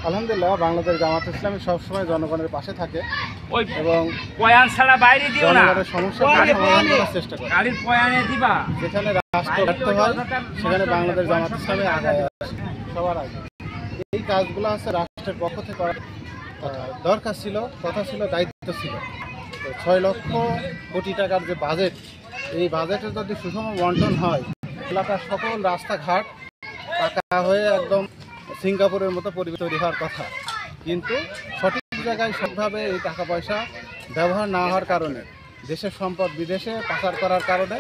আলহামদুলিল্লাহ বাংলাদেশ জামাত ইসলামী সবসময় জনগণের পাশে থাকে এবং জনগণের সমস্যা সমাধান করার চেষ্টা করে। যেখানে রাষ্ট্র ব্যর্থ হয় সেখানে বাংলাদেশ জামাত ইসলামী আগায় আসে সবার আগে। এই কাজগুলো আছে রাষ্ট্রের পক্ষ থেকে করার দরকার ছিল, কথা ছিল, দায়িত্ব ছিল। তো 6 লক্ষ কোটি টাকার যে বাজেট, এই বাজেটের যদি সুষম বন্টন হয় এলাকার সকল রাস্তাঘাট পাকা হয়ে একদম সিঙ্গাপুরের মতো পরিবেশ তৈরি হওয়ার কথা, কিন্তু সঠিক জায়গায় সবভাবে এই টাকা পয়সা ব্যবহার না হওয়ার কারণে দেশের সম্পদ বিদেশে পাচার করার কারণে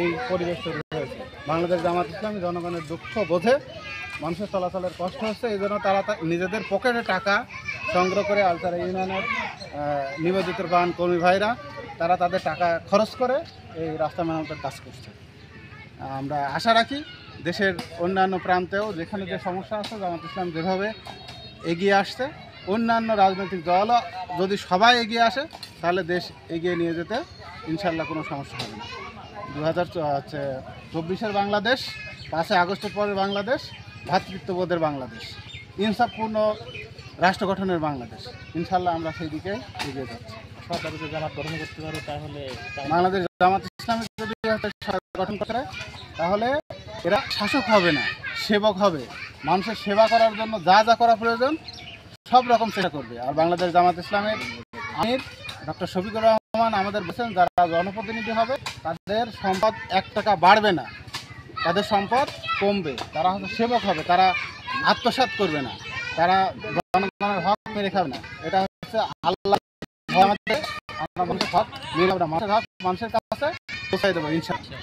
এই পরিবেশ তৈরি হয়েছে। বাংলাদেশ জামাত ইসলামী জনগণের দুঃখ বোঝে, মানুষের চলাচলের কষ্ট হচ্ছে, এই জন্য তারা নিজেদের পকেটে টাকা সংগ্রহ করে আলতারা ইউনিয়নের নিবেদিত প্রাণ কর্মী ভাইরা তারা তাদের টাকা খরচ করে এই রাস্তা মেরামতের কাজ করছে। আমরা আশা রাখি দেশের অন্যান্য প্রান্তেও যেখানে যে সমস্যা আছে জামাত ইসলাম যেভাবে এগিয়ে আসছে, অন্যান্য রাজনৈতিক দলও যদি সবাই এগিয়ে আসে তাহলে দেশ এগিয়ে নিয়ে যেতে ইনশাল্লাহ কোনো সমস্যা হবে না। 2024-এর বাংলাদেশ, 5 আগস্টের পরের বাংলাদেশ ভ্রাতৃত্ববোধের বাংলাদেশ, ইনসাফপূর্ণ রাষ্ট্র গঠনের বাংলাদেশ। ইনশাল্লাহ আমরা সেই দিকে এগিয়ে যাচ্ছি। সরকার যদি জামাত গঠন করতে পারে তাহলে বাংলাদেশ জামাত ইসলামী যদি সরকার গঠন করে তাহলে এরা শাসক হবে না, সেবক হবে। মানুষের সেবা করার জন্য যা যা করা প্রয়োজন সব রকম চেষ্টা করবে। আর বাংলাদেশ জামাত ইসলামের আমির ডক্টর শফিকুর রহমান আমাদের বলছেন, যারা জনপ্রতিনিধি হবে তাদের সম্পদ 1 টাকা বাড়বে না, তাদের সম্পদ কমবে। তারা হচ্ছে সেবক হবে, তারা আত্মসাৎ করবে না, তারা জনগণের হক মেরে খাবে না। এটা হচ্ছে আল্লাহ আমাদের, আমরা মানুষের হক মেরে খাবে না, মানুষের হক মানুষের কাছে পৌঁছাই দেবো ইনশাআল্লাহ।